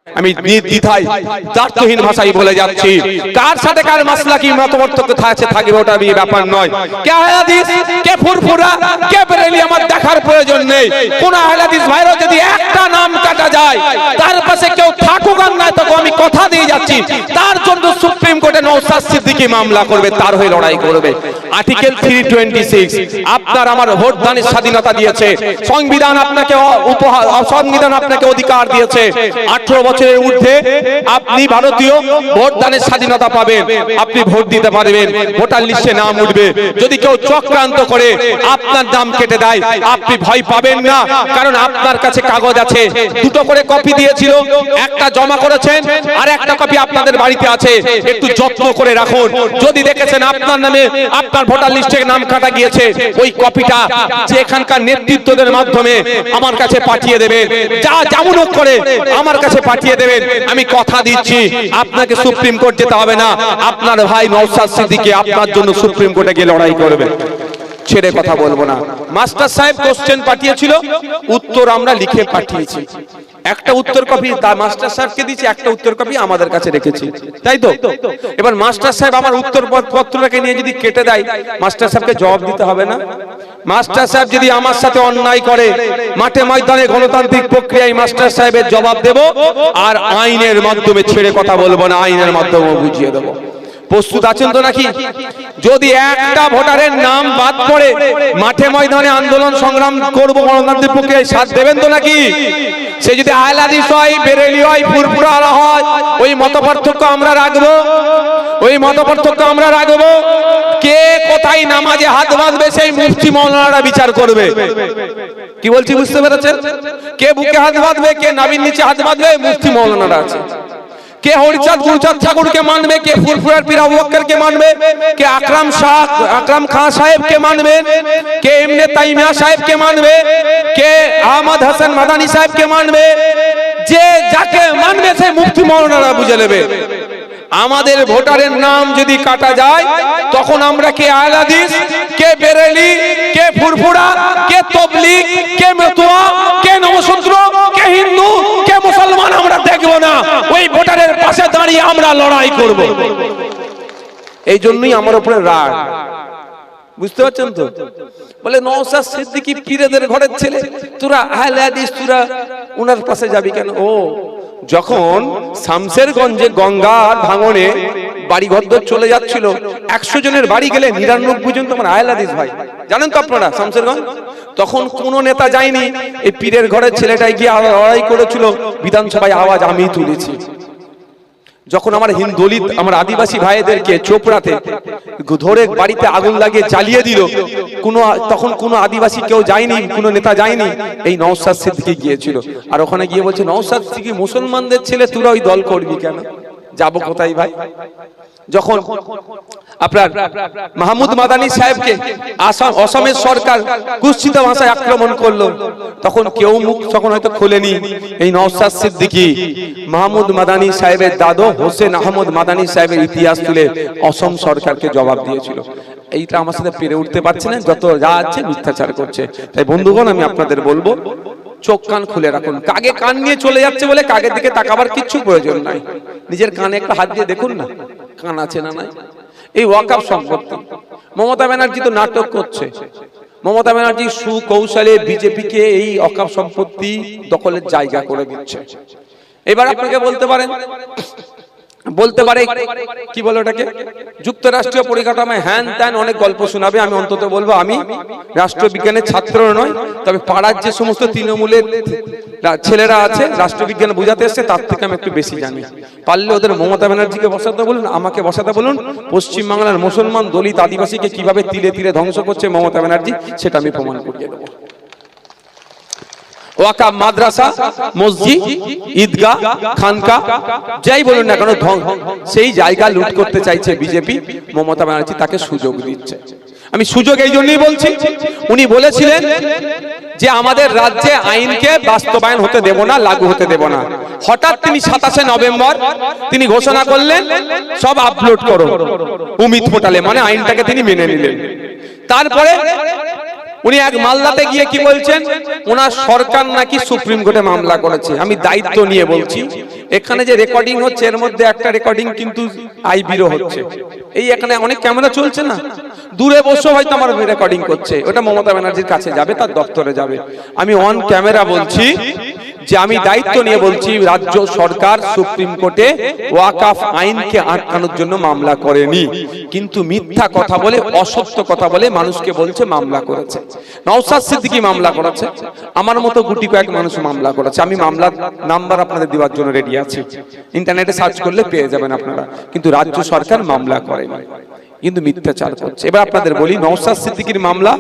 আমি দ্বিধায় দ্বার্থহীন ভাষায় বলে যাচ্ছি, কার সাথে কার মাসলা কি মতপার্থক্য থাকবে ওটা নিয়ে ব্যাপার নয়। কে আহলে হাদিস, কে ফুরফুরা, কে বেরেলি আমার দেখার প্রয়োজন নেই। কোন আহলে হাদিস ভাইরা যদি একটা নাম কাটা যায়, তার পাশে কেউ থাকুক আর না থাকুক, আমি কথা দিয়ে যাচ্ছি, তার জন্য সুপ্রিম কোর্টে নওশাদ সিদ্দিকী মামলা করবে, তার হয়ে লড়াই করবে। আর্টিকেল 326 আপনার আমার ভোটদানের স্বাধীনতা দিয়েছে সংবিধান, আপনাকে উপহার, সংবিধান আপনাকে অধিকার দিয়েছে 18 বছরের ঊর্ধ্বে আপনি ভারতীয় ভোটদানের স্বাধীনতা পাবেন, আপনি ভোট দিতে পারবেন, ভোটার লিস্টে নাম উঠবে। যদি কেউ চক্রান্ত করে আপনার নাম কেটে দেয়, আপনি ভয় পাবেন না, কারণ আপনার কাছে কাগজ আছে। দুটো করে কপি দিয়েছিল, একটা জমা করেছেন আর একটা কপি আপনাদের বাড়িতে আছে, একটু যত্ন করে রাখুন। যদি দেখেছেন আপনার নামে আপনার ভোটার লিস্টে নাম কাটা গিয়েছে, ওই কপিটা যে এখানকার নেতৃত্বদের মাধ্যমে আমার কাছে পাঠিয়ে দেবেন, যা যেমন করে আমার কাছে পাঠিয়ে দেবেন। আমি কথা দিচ্ছি আপনাকে সুপ্রিম কোর্ট যেতে হবে না, আপনার ভাই নওশাদ সিদ্দিকী আপনার জন্য সুপ্রিম কোর্টে গিয়ে লড়াই করবে, ছেড়ে কথা বলবো না। মাস্টার সাহেব কোশ্চেন পাঠিয়েছিল, উত্তর আমরা লিখে পাঠিয়েছি। একটা উত্তর কপি মাস্টার সাহেবকে দিয়েছি, একটা উত্তর কপি আমাদের কাছে রেখেছি, তাই তো? এবার মাস্টার সাহেব আমার উত্তর পত্রটাকে নিয়ে যদি কেটে দেয়, মাস্টার সাহেবকে জবাব দিতে হবে না? মাস্টার সাহেব যদি আমার সাথে অন্যায় করে, মাঠে ময়দানে গণতান্ত্রিক প্রক্রিয়ায় মাস্টার সাহেবের জবাব দেব, আর আইনের মাধ্যমে ছেড়ে কথা বলবো না, আইনের মাধ্যমে বুঝিয়ে দেবো। প্রস্তুত আছেন তো নাকি? যদি একটা ভোটারের নাম বাদ পড়ে, মাঠে ময়দানে আন্দোলন সংগ্রাম করব গণতান্ত্রিক প্রক্রিয়ায়, সাথ দেবেন তো নাকি? সে যদি আহলে হাদিস হয়, বেরেলি হয়, ফুরফুরা হয়, ওই মতপার্থক্য আমরা রাখবো, ওই মতপার্থক্য আমরা রাখবো। কে কোথায় নামাজে হাত বাঁধবে সেই মুফতি মাওলানারা বিচার করবে। কি বলছি বুঝতে পেরেছেন? কে বুকে হাত বাঁধবে, কে নাভির নিচে হাত বাঁধবে, মুফতি মাওলানারা আছে। কে হরিচাঁদ গুরুচাঁদ ঠাকুরকে মানবে, কে ফুরফুরার পীর আবু বকরকে মানবে, কে আকরাম খান সাহেবকে মানবে, কে ইবনে তাইমিয়া সাহেবকে মানবে, কে আহমদ হাসান মাদানী সাহেবকে মানবে। যে যাকে মানবে সে মুফতি মাওলানারা বুঝে নেবে। আমাদের ভোটারের নাম যদি কাটা যায়, তখন আমরা কে আহলে হাদিস, কে বেরেলি, কে ফুরফুরা, কে তাবলীগ, কে মেতুয়া, কে নবসূত্র, কে হিন্দু, কে মুসলমান আমরা দেখবো না। ওই ভোটারের পাশে দাঁড়িয়ে আমরা লড়াই করব। এই জন্যই আমার উপরে রাগ, বুঝতে পারছেন তো? বলে নওশাদ সিদ্দিকী পীরেদের ঘরের ছেলে, তোরা আহলে হাদিস, তোরা উনার পাশে যাবি কেন? ও যখন শামসেরগঞ্জে গঙ্গার ভাঙনে বাড়ি ঘর চলে যাচ্ছিল, 100 জনের বাড়ি গেলে 99 জন তোমার আহলে হাদিস ভাই, জানেন তো আপনারা শামসেরগঞ্জ? তখন কোন নেতা যায়নি, এই পীরের ঘরের ছেলেটাই গিয়ে লড়াই করেছিল। বিধানসভায় আওয়াজ আমি তুলেছি। যখন আমার দলিত, আমার আদিবাসী ভাইদেরকে চোপড়াতে ধরে বাড়িতে আগুন লাগিয়ে জ্বালিয়ে দিল, তখন কোনো আদিবাসী কেউ যায়নি, কোনো নেতা যায়নি, এই নওশাদ সিদ্দিকী গিয়েছিল। আর ওখানে গিয়ে বলছে, নওশাদ সিদ্দিকী মুসলমানদের ছেলে, তোরা ওই দল করবি কেন? যাবো কোথায় ভাই? যখন আপনার মাহমুদ মাদানী সাহেবকে অসমের সরকার কুৎসিত ভাষায় আক্রমণ করলো, তখন কেউ মুখ তখন হয়তো খোলেনি। এই নওশাদ সিদ্দিকী মাহমুদ মাদানী সাহেবের দাদু হোসেন আহমদ মাদানী সাহেবের ইতিহাস তুলে অসম সরকারকে জবাব দিয়েছিল। এইটা আমার সাথে পেরে উঠতে পারছে না, যত যা আছে মিথ্যাচার করছে। তাই বন্ধুগণ, আমি আপনাদের বলবো, চোখ কান খুলে রাখুন। কাগে কান নিয়ে চলে যাচ্ছে বলে কাগের দিকে তাকাবার কিচ্ছু প্রয়োজন নাই। নিজের কানে একটা হাত দিয়ে দেখুন না, কান আছে না নাই। এই ওয়াকফ সম্পত্তি, মমতা ব্যানার্জি তো নাটক করছে। মমতা ব্যানার্জি সুকৌশলে বিজেপিকে এই ওয়াকফ সম্পত্তি দখলের জায়গা করে দিচ্ছে। এবার আপনাকে বলতে পারে কি বলে ওটাকে, যুক্তরাষ্ট্রীয় পরিকাঠামোয় হ্যান ত্যান অনেক গল্প শোনাবে। আমি অন্তত বলবো, আমি রাষ্ট্রবিজ্ঞানের ছাত্র নয়, তবে পাড়ার যে সমস্ত তৃণমূলের ছেলেরা আছে রাষ্ট্রবিজ্ঞান বোঝাতে এসছে, তার থেকে আমি একটু বেশি জানি। পারলে ওদের মমতা ব্যানার্জিকে বসাতে বলুন, আমাকে বসাতে বলুন। পশ্চিমবাংলার মুসলমান, দলিত, আদিবাসীকে কিভাবে তিলে তিলে ধ্বংস করছে মমতা ব্যানার্জি, সেটা আমি প্রমাণ করিয়ে দেবো। ওয়াকফ মাদ্রাসা, মসজিদ, ঈদগাহ, খানকা, যাই বলুন না কেন, সেই জায়গা লুট করতে চাইছে বিজেপি। মমতা ব্যানার্জি তাকে সুযোগ দিচ্ছে। আমি সুযোগ এই জন্যই বলছি, উনি বলেছিলেন যে আমাদের রাজ্যে আইনকে বাস্তবায়ন হতে দেব না, লাগু হতে দেব না। হঠাৎ তিনি 27শে নভেম্বর তিনি ঘোষণা করলেন, সব আপলোড করো উমিদ পোর্টালে, মানে আইনটাকে তিনি মেনে নিলেন। তারপরে উনি এক মালদাতে গিয়ে কি বলছেন, ওনার সরকার নাকি সুপ্রিম কোর্টে মামলা করেছে। আমি দায়িত্ব নিয়ে বলছি, এখানে যে রেকর্ডিং হচ্ছে এর মধ্যে একটা রেকর্ডিং কিন্তু আইবিরো হচ্ছে, এই এখানে অনেক ক্যামেরা চলছে না, দূরে বসে হয়তো আমার রেকর্ডিং করছে, ওটা মমতা ব্যানার্জির কাছে যাবে, তার দপ্তরে যাবে। আমি অন ক্যামেরা বলছি যে আমি দায়িত্ব নিয়ে বলছি, রাজ্য সরকার সুপ্রিম কোর্টে ওয়াকফ আইনকে আটকানোর জন্য মামলা করেনি, কিন্তু মিথ্যা কথা বলে, অসত্য কথা বলে মানুষকে বলছে মামলা করেছে। নওশাদ সিদ্দিকী মামলা করেছে, আমার মতো গুটি কয়েক মানুষ মামলা করেছে। আমি মামলার নাম্বার আপনাদের দেওয়ার জন্য রেডি আছি, ইন্টারনেটে সার্চ করলে পেয়ে যাবেন আপনারা। কিন্তু রাজ্য সরকার মামলা করেনি, কিন্তু মিথ্যাচার করছে। এবার আপনাদের বলি, নওশাদ সিদ্দিকীর মামলা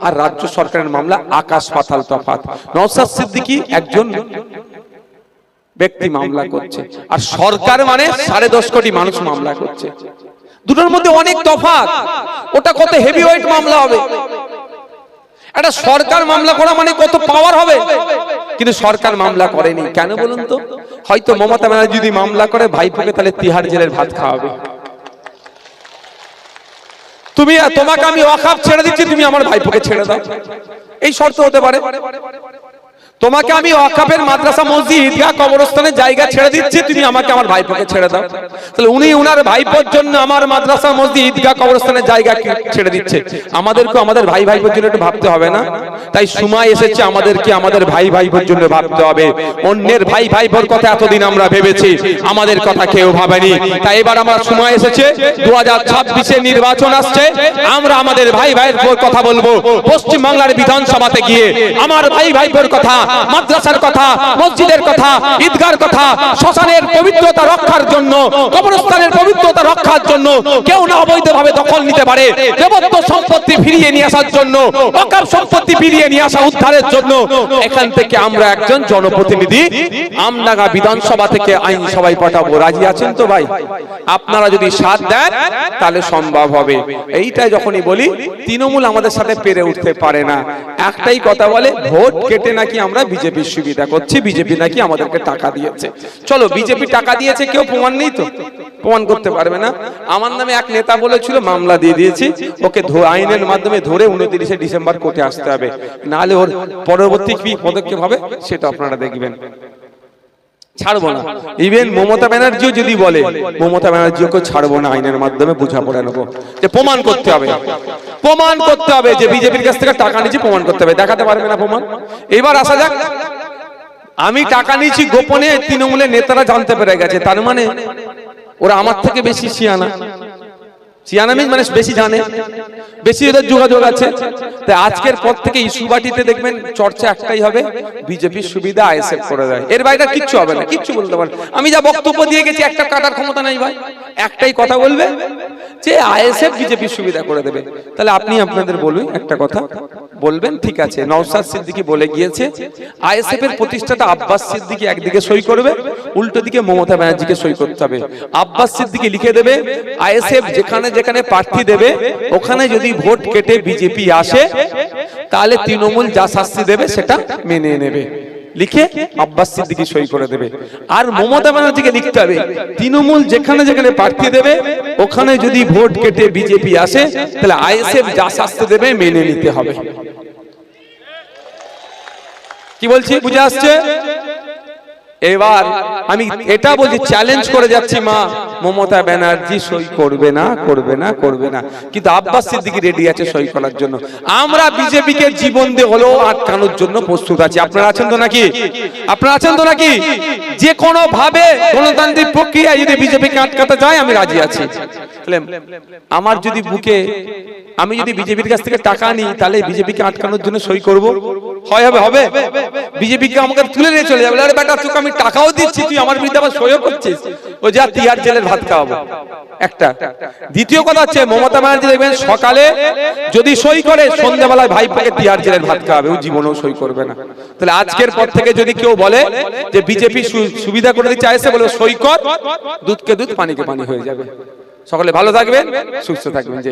আর রাজ্য সরকারের মামলা আকাশ পাতাল তফাৎ। নওশাদ সিদ্দিকী একজন ব্যক্তি মামলা করছে, আর সরকার মানে 10.5 কোটি মানুষ মামলা করছে, দুটোর মধ্যে অনেক তফাৎ। ওটা কত হেভিওয়েট মামলা হবে, একটা সরকার মামলা করা মানে কত পাওয়ার হবে, কিন্তু সরকার মামলা করেনি। কেন বলুন তো? হয়তো মমতা ব্যানার্জি যদি মামলা করে ভাইপোকে তাহলে তিহার জেলের ভাত খাওয়াবে। তোমাকে আমি ওয়াকফ ছেড়ে দিচ্ছি, তুমি আমার ভাইপোকে ছেড়ে দাও, এই শর্ত হতে পারে। তোমাকে আমি ওয়াকফের মাদ্রাসা, মসজিদ, ঈদগাহ, কবরস্থানের জায়গা ছেড়ে দিচ্ছি, তুমি আমাকে আমার ভাইপোকে ছেড়ে দাও। তাহলে উনি উনার ভাইপোর জন্য আমার মাদ্রাসা, মসজিদ, ঈদগাহ, কবরস্থানের জায়গা ছেড়ে দিচ্ছে, আমাদেরকে আমাদের ভাই ভাইপোর জন্য একটু ভাবতে হবে না? তাই সময় এসেছে আমাদেরকে আমাদের ভাই ভাইপোর জন্য ভাবতে হবে। অন্যের ভাই ভাইপোর কথা এতদিন আমরা ভেবেছি, আমাদের কথা কেউ ভাবেনি। তাই এবার আমার সময় এসেছে, 2026-এ নির্বাচন আসছে, আমরা আমাদের ভাই ভাইপোর কথা বলবো। পশ্চিম বাংলার বিধানসভাতে গিয়ে আমার ভাই ভাইপোর কথা, মাদ্রাসার কথা, মসজিদের কথা, ঈদগাহর কথা, শ্মশানের পবিত্রতা রক্ষার জন্য, কবরস্থানের পবিত্রতা রক্ষার জন্য, কেউ না অবৈধভাবে দখল নিতে পারে, দেবত্ব সম্পত্তি ফিরিয়ে নিয়ে আসার জন্য, ওয়াকফ সম্পত্তি ফিরিয়ে নিয়ে আসা, উদ্ধারের জন্য এখান থেকে আমরা একজন জনপ্রতিনিধি আমডাঙ্গা বিধানসভা থেকে আইন সভায় পাঠাবো। রাজি আছেন তো ভাই? আপনারা যদি সাথ দেন তাহলে সম্ভব হবে। এইটাই যখনই বলি, তৃণমূল আমাদের সাথে পেরে উঠতে পারে না। একটাই কথা বলে, ভোট কেটে নাকি আমরা বিজেপির সুবিধা করছি, বিজেপি নাকি আমাদেরকে টাকা দিয়েছে। চলো, বিজেপি টাকা দিয়েছে, কেউ প্রমাণ নেই তো, প্রমাণ করতে পারবে না। আমার নামে এক নেতা বলেছিল, মামলা দিয়ে দিয়েছি, ওকে আইনের মাধ্যমে ধরে 29শে ডিসেম্বর কোর্টে আসতে হবে, নাহলে ওর পরবর্তী কি পদক্ষেপ হবে সেটা আপনারা দেখবেন। ছাড়বো না। ইভেন মমতা ব্যানার্জিও যদি বলে, মমতা ব্যানার্জিকে ছাড়বো না, আইনের মাধ্যমে বোঝাপড়া নেবো, যে প্রমাণ করতে হবে, প্রমাণ করতে হবে যে বিজেপির কাছ থেকে টাকা নিয়েছি, প্রমাণ করতে হবে। দেখাতে পারবে না প্রমাণ? এবার আসা যাক, আমি টাকা নিয়েছি গোপনে, তৃণমূলের নেতারা জানতে পেরে গেছে, তার মানে ওরা আমার থেকে বেশি সিয়ানা। সিয়ানা মানে বেশি জানে, বেশি ওদের যোগাযোগ আছে। তাই আজকের পর থেকে ইস্যুবাটিতে দেখবেন চর্চা একটাই হবে, বিজেপির সুবিধা আইএসএফ করে দেয়, এর বাইরে কিচ্ছু হবে না, কিচ্ছু বলতে পারে। আমি যা বক্তব্য দিয়ে গেছি, একটা কাটার ক্ষমতা নাই ভাই, একটাই কথা বলবে যে আইএসএফ বিজেপির সুবিধা করে দেবে। তাহলে আপনি আপনাদের বলুন, একটা কথা বলবেন, ঠিক আছে, নওশাদ সিদ্দিকী বলে গিয়েছে আইএসএফ এর প্রতিষ্ঠাতা আব্বাস সিদ্দিকী একদিকে সই করবে, উল্টো দিকে মমতা ব্যানার্জিকে সই করতে হবে। আব্বাস সিদ্দিকী লিখে দেবে, আইএসএফ যেখানে যেখানে প্রার্থী দেবে, ওখানে যদি ভোট কেটে বিজেপি আসে, তাহলে তৃণমূল যা শাস্তি দেবে সেটা মেনে নেবে, লিখে আব্বাস সিদ্দিকী সই করে দেবে। আর মমতা ব্যানার্জিকে লিখতে হবে, তৃণমূল যেখানে যেখানে প্রার্থী দেবে, ওখানে যদি ভোট কেটে বিজেপি আসে, তাহলে আইএসএফ যা শাস্তি দেবে মেনে নিতে হবে। কি বলছি বুঝে আসছে? এবার আমি এটা বলছি, চ্যালেঞ্জ করে যাচ্ছি, মা মমতা ব্যানার্জি সই করবে না, করবে না, করবে না, কিন্তু আব্বাস সিদ্দিকী রেডি আছে সই করার জন্য। আমরা বিজেপিকে জীবন দিয়ে হলেও আটকানোর জন্য প্রস্তুত আছি। আপনারা আছেন তো নাকি? আপনারা আছেন তো নাকি? যে কোনো ভাবে গণতান্ত্রিক প্রক্রিয়া যদি বিজেপিকে আটকাতে যায়, আমি রাজি আছি। আমার যদি বুকে, আমি যদি বিজেপির কাছ থেকে টাকা নিই, তাহলে বিজেপিকে আটকানোর জন্য সই করব, হয় হবে? হবে? বিজেপিকে আমাকে তুলে নিয়ে চলে যাবে, আরে বেটা তোকে আমি টাকাও দিচ্ছি, তুই আমার বিরুদ্ধে আবার সইও করছিস, ও যা তিহার জেলের ভাত খাওয়াবো। একটা দ্বিতীয় কথা হচ্ছে, মমতা ব্যানার্জি দেখবেন সকালে যদি সই করে, সন্ধ্যাবেলায় ভাইপোকে তিহার জেলের ভাত খাওয়াবে, ও জীবনেও সই করবে না। তাহলে আজকের পর থেকে যদি কেউ বলে যে বিজেপি সুবিধা করে দিচ্ছে আইএসএফ, বলে সই কর, দুধকে দুধ পানিকে পানি হয়ে যাবে। সকলে ভালো থাকবেন, সুস্থ থাকবেন। যে